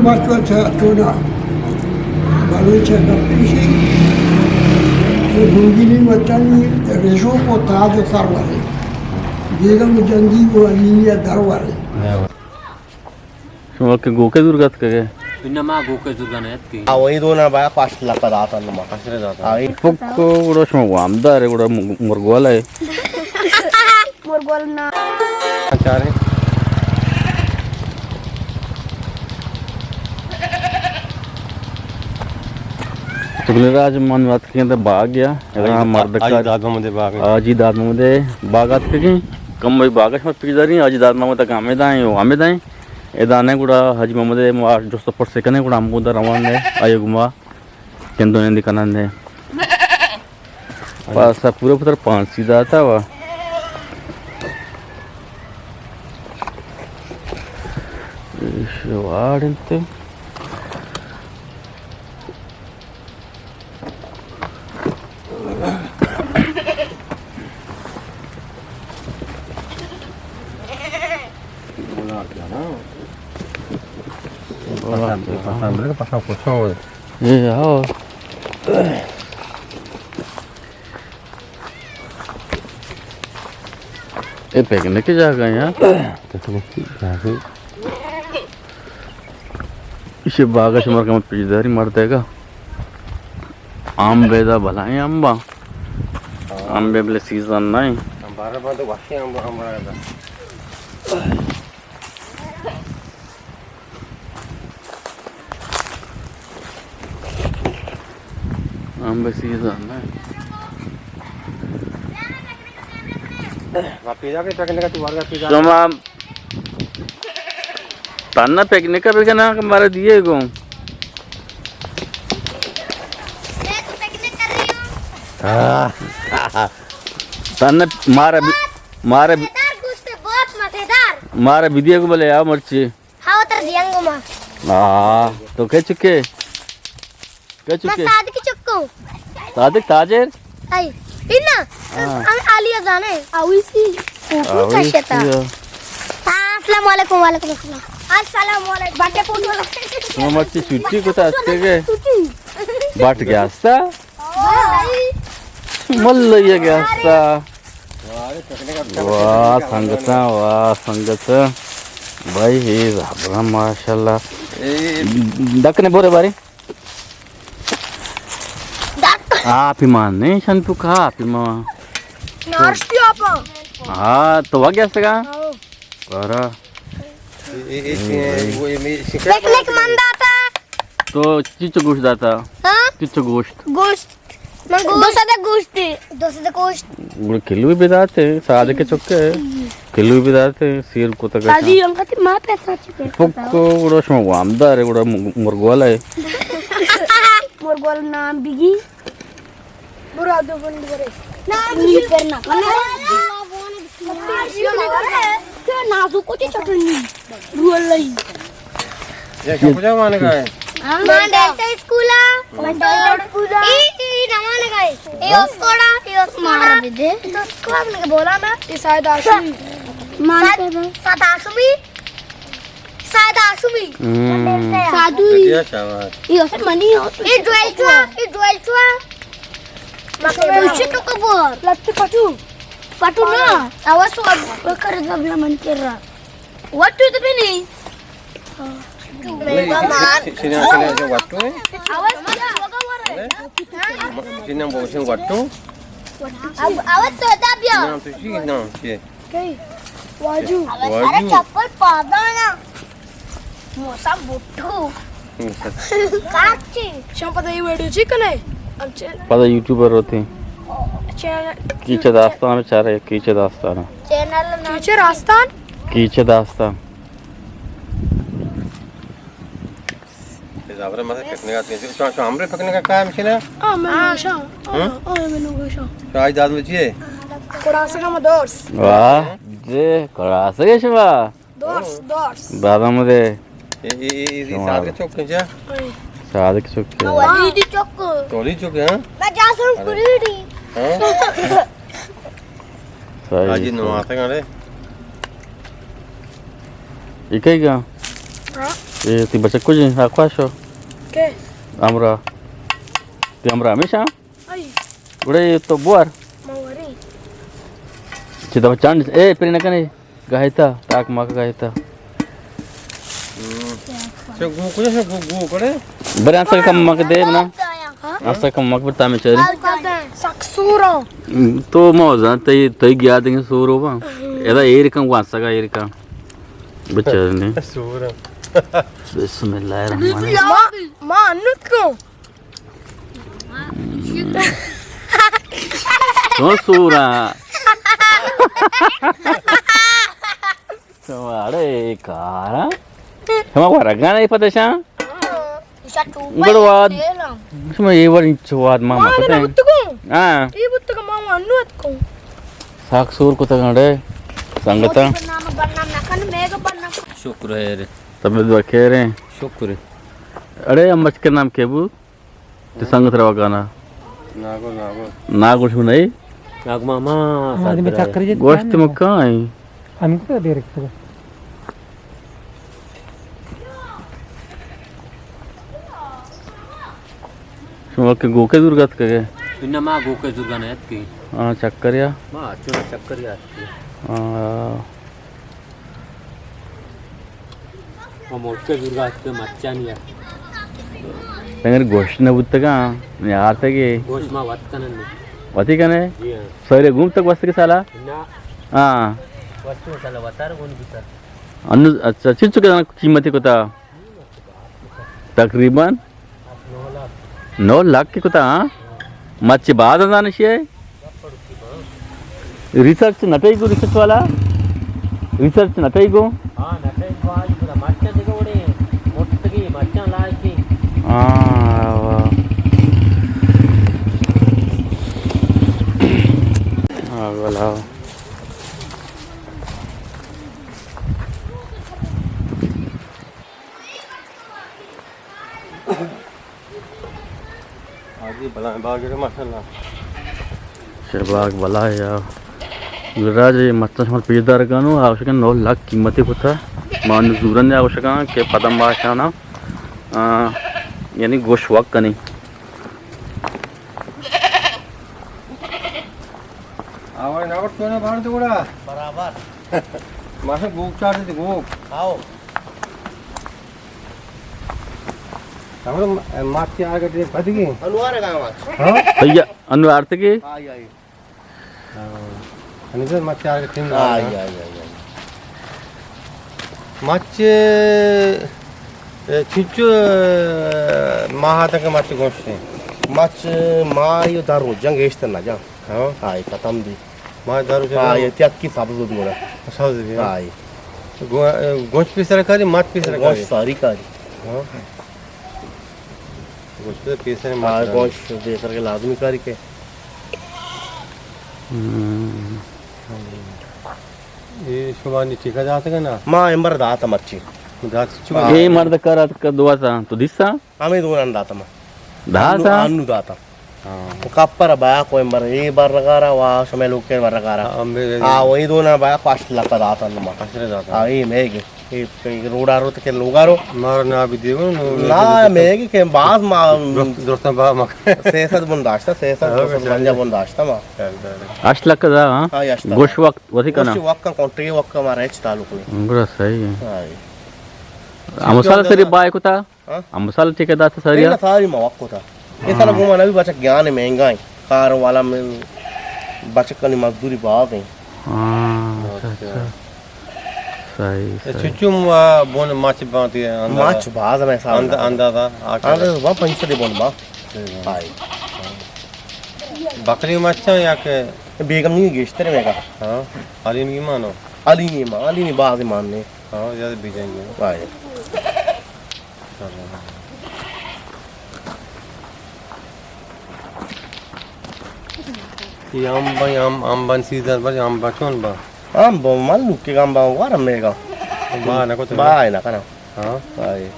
महत्वाचा थोडा बालूच्या गप्पीशी गुंगिली मचानी रेशो को ताज उतारवाले बेगम जंगी को अलिया दरवाले ओके गोके दुर्गात काय पिन्ना मा गोके दुर्गा नाही की वही दोन बाया 5 लाख जातात ना मग कसले जातात पक्को उडा शो आमदार आहे उडा मुरगोला आहे मुरगोल ना चारे तुगले राज मन बात के बाग गया मर्द का दादामध्ये बाग आजी दादमध्ये बागात की कंबई बागाश मत पिजारी आजी दादमध्ये कामे दाय आमे दाय एदाने गुड़ा हज ममदे मार जो सफर से कने गुड़ा अम्बुदा रवान है आयुगमा केंदो ने दिखानन है पासा पूरे पुत्र 5 सीधा था वा वाडंते pasang kosong ये आओ ये पिकनिक की जगह है यार इसे बागा शमर का मत पिछदारी मर देगा आम बेदा भला है अम्बा आंबे बले सीजन नहीं बारह बार तो वाशी हमारा आंबे सीजन नहीं पिज़्ज़ा के पैकेट का तुम्हारा पिज़्ज़ा तो हम ताना पिकनिक का भी ना हमारे दिए को ताना मारे मारे बहुत मजेदार मारे विदिया को बोले आओ मर्ची हाँ उतर दियांगो माँ तो कह चुके मैं साद की चुक्को सादिक ताजेर आई इन्ना हम आलिया जाने आविसी फोटो चाहिए था अस्सलाम वालेकुम वालेकुम अस्सलाम अस्सलाम वालेकुम बाटे फोटो तुम मर्ची छुट्टी को तास्ते के बाट गया सा मल्ल ये गया सा वाह संगत भाई हे राम माशाल्लाह दकने बोरे बारी पिमान नहीं शंतु का पिमा नर्सटी आपा हाँ तो वह क्या सगा करा पिकनिक मंदा था तो चिच्चो गोश्त दाता हाँ चिच्चो गोश्त गोश्त दोसरे गोश्त गुड़ किलो भी बिदाते सादे के चक्के किलो भी बिदाते सिर को तक दादी अंकल माँ पैसा चिपे पक्को गुड़ा शो आमदार है गुड़ा मुर्गवाला है मुरगोल नाम बिगी बुरादो बंद करे नाम बिगी करना क्या नाजू को चटनी रुअलई ये क्या माने का है मंडलता स्कूला मंडलता ई नमाने का है ए ओस्कोड़ा मार दे तो को आपने बोला ना ये शायद आशुमी साथ आशुमी साधु क्या शाबाश ये ओसे मनी ये ड्वेल चुआ मके तो कबर लत्ती पटू ना आवाज तो कर दबला मन कर रहा what to the Binny mega मान सिनेमा जो वाटू आवाज लगा वर सिनेमा बोलते वाटू आवाज तो दबिया नाम तो सी नाम से वाजू सारा चप्पल पादा ना मोसा बुट्टू काची संपदा ये वीडियो चिकन है पता यूट्यूबर होते चैनल कीचे दास्तान बेचारे कीचे दास्तान चैनल कीचे रास्तान कीचे दास्तान जाबरे मत पिकनिक आते हैं तो हमरे पिकनिक का काम है ना हां मैं शा मैं नो शा तो आज दाद बचिए कोरासा का दोर्स वाह जे करासे के शवा दोर्स दादा मध्ये ये साथ के चौक क्या सादे के चुके वाली चौक टोली चौक है मैं जा सुन कुरीडी हां सही आज नवाते गाले इकई का हां ती bacak ko dyan, ako asyo. Ke? Amra. Ti amra hamisha? Ay, Gure to buar. mawari. Chita bachan, peri na kani. Gahita, tak maka gahita. So gu kuja so gu kore. Bari ansa kam mak de na. Ansa kam mak berta me chari. Saksuro. To mauza, tai gya ding suro ba. Eda erikam wansa ga erikam. Bachar ne. Sura. Bismillahirrahmanirrahim. Ma annut ko. To sura. Ada kara. Sama waragana ipadasha. Gudwad. Sama evar inchwad mama Ma pata. buttu ko. Ah, Ee buttu ko ma annut ko. saksur ko tagade. Sangata. शुक्र है रे तबीयत बखेर है. शुक्र अरे अम्मच के नाम केबू. ते संगत रवागाना. Nago nago. ना कुछ नहीं. नाग मामा साथ में गोश्त मक्का है. हमको दे रखते हो Cuma ke goke durgat ke. इन्ना माँ गोके जुर्गा ने की Ah, चक्कर या. माँ चुना चक्कर याद की Ah, माँ मोटे जुर्गा के मच्छा नहीं है pengen gosh na buttaga. Ni aata ke. गोश माँ बात करने नहीं Wati kane. जी हाँ Sare gum tak wasti ke sala. इन्ना Ah, वस्तु साला बता रहा कौन बिता anu अच्छा चिंचु के कीमती को था. तकरीबन 9 लाख की को था. मच्छी बाद आना चाहिए. रिसर्च नटाई को रिसर्च वाला. रिसर्च नटाई को. हाँ नटे बाज पूरा मच्छा देखो बड़े मोटे की मच्छा लाए की Ah, वाला. आगे बला बागे माशाल्लाह. शहबाग वाला है यार. गुजरात ये मच्छा समर पेजदार गानो आवश्यक 9 लाख कीमती को था. मान जुरन आवश्यक के पदम बाशाना. यानी गोश वक्त का नहीं. आवाज नावट क्यों ना बाहर तो गुड़ा. बराबर मासे गुक चाट दे गुक. आओ हमरो माछ के आगे दे फट गई. अनुवार है कहाँ भैया अनु आरती की आई आई अनिजर माछ के आगे तीन. आई आई आई माछ चिंचु महातक माछ गोश्त. Maç maayo daru jang işte na jang. हाँ Ay katam di. माछ दारू Ay tiyak ki sabzu dura. सब दे. Ay. गोश्त पीस रखा है माछ पीस रखा Goş है. sari kari. हाँ गोश्त पीस रहे Ay माछ. goş de sar ke lazmi kari ke. ये शुभानी ठीका जाते का ना. Ma embar data machi. दात चुका. ये मर्द का दुआ था तो दिसा Ame duran data ma. धा था. Anu data. O kappara ba ko embar e bar ragara wa shame lukke bar ragara. Ambe Ah o idona ba 5 lakh ka data ma. आश्रय जाता. Ay mege. E rodaro te ke lugaro. मार ना भी देखो Na mege ke baaz ma दोस्तों बा मक. sesad bundashta sesad banja bundashta ma. 8 lakh का था. Ay ashta. गोश वक्त वही का ना. Gosh wakka country wakka mara h taluk ni. गुड़ा सही है. Ay. अमसाल सरी बाय को था. हाँ? अमसाल ठेकेदार था ये सरिया. ना सारी मौका था ये सारा घुमाना भी बचा ज्ञान है महंगा है कार वाला में बचत करनी मजदूरी बहुत है हाँ, अच्छा. सही सही. चुचुम बोन माछ बांती है. माच बाज में सारा अंदा अंदा था. अरे वहाँ पंच दे बोल बा हाय बकरी माछा या के. बेगम नहीं गेस्टर में का हाँ अली नहीं मानो. अली नहीं बाज मानने हाँ याद भी जाएंगे. हाय ये आम बन सीजन पर आम बचोन बा. हम बोल लुके काम बा वार मेगा बा ना को तो. बा है ना करना हाँ हाय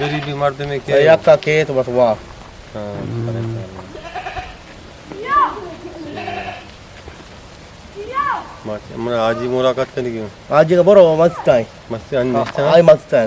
गरीबी मर्द में क्या. या का के तो बस वाह हाँ माछ हमरा आज ही मुलाकात करनी क्यों. आज का बरो मस्त है मस्त अन्य हाय मस्त है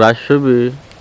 রাশি বি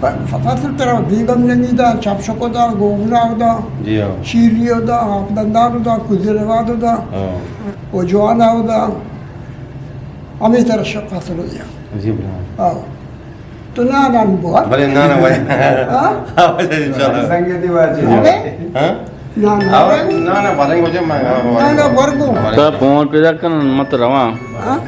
fasul terang digam yang ida chapsoko da gogna da जी हाँ shirio da apdanda da kudirwa da हाँ ojoana da ami terang fasul dia जी बोला ah to na nan buat भले ना ना भाई ah हाँ बस इंशाल्लाह okay हाँ na ना ना बातें मुझे मैं na na bargo तो फोन पे जाकर मत रवा ah